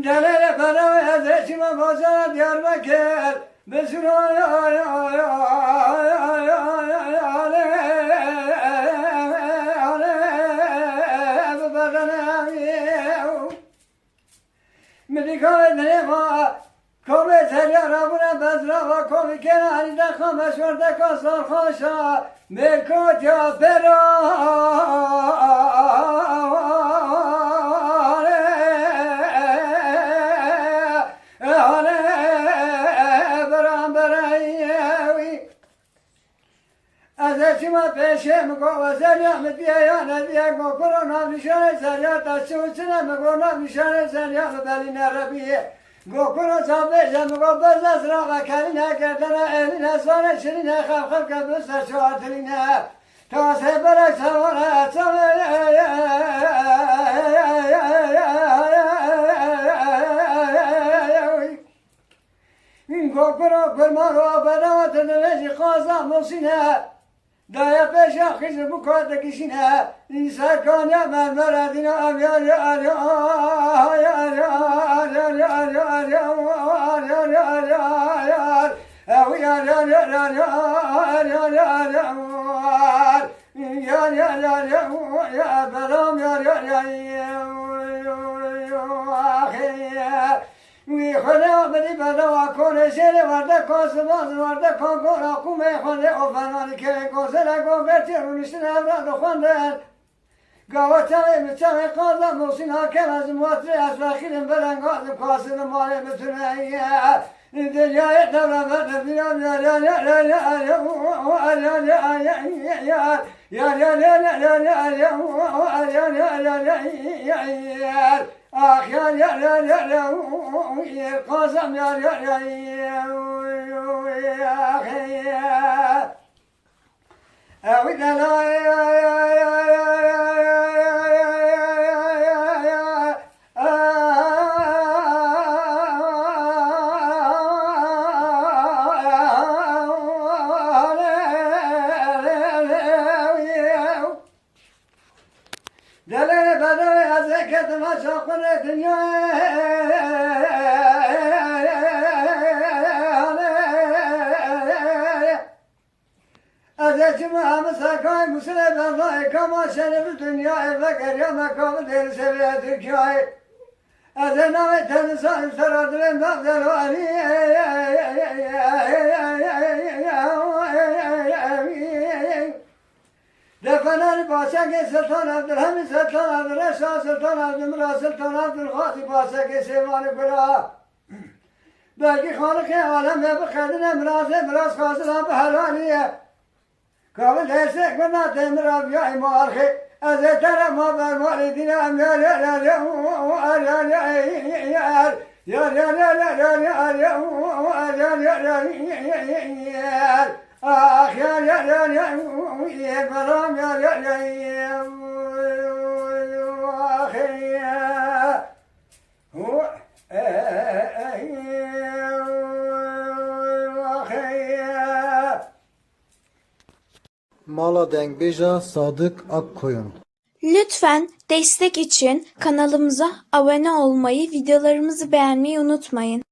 Delele para ezreçime bozar Diyarbakır Besin Medikale nema Kome terya rabuna bezrava Kome kenari de kameş orada kasar koşa Merkot ya pera Azerçime peşem go zerya metiye ya nediye go korona nişane zerya taşı uçuna mı korona nişane zerya beline rabiye go korona zabe go bazas raga kaline gerdana eline sonra şirine khaf kabus şu atline ta sebere savara go korona permaro beravat neji qaza musine Daya peşa kızı bu kadar kişine insan kanya mermeradine am yar yar yar yar yar yar yar yar yar yar yar ev yar yar yar yar yar yar yar yar yar yar yar yar beram yar yar yar خدا بدی بدا کنه شیر ورده کاسباز ورده کانکورا کومه خونده افنانی که گوزه گوگرتی رونشتی نبرد خوندن گاوتمه مچمه قازم موسین حاکم از مواتری از وخیرم برنگازم کاسب ماله بتونه دنیای دورم برده بیرم یار یار یار یار یار یار یار یار Ah yar yar yar yar yar kazam yar yar yar yar Evde la Delele bedele azeketime çakırı dünya Azekime hamı sakay musile bernayı kama şerifi dünya evve geriye mekamı deri seviye Türkiye'yi Ezename tenisa üsteradıren nabdel vali Defeneri Başaki Sultan Abdülhamid Sultan Abdülreşah Sultan Abdülmülah Sultan Abdülhatip Başaki Sevani Kula Belki Halık-ı Alem ve bu kadine miras kazılan bu helaliye Kabul destek bana temir abiyay muarhi Ezetere maber validine emyar yar yar yar yar yar yar Ah yar yar yar yar baram yar yar yar ah ya Mala Dengbeja Sadık Akkoyun. Lütfen destek için kanalımıza abone olmayı, videolarımızı beğenmeyi unutmayın.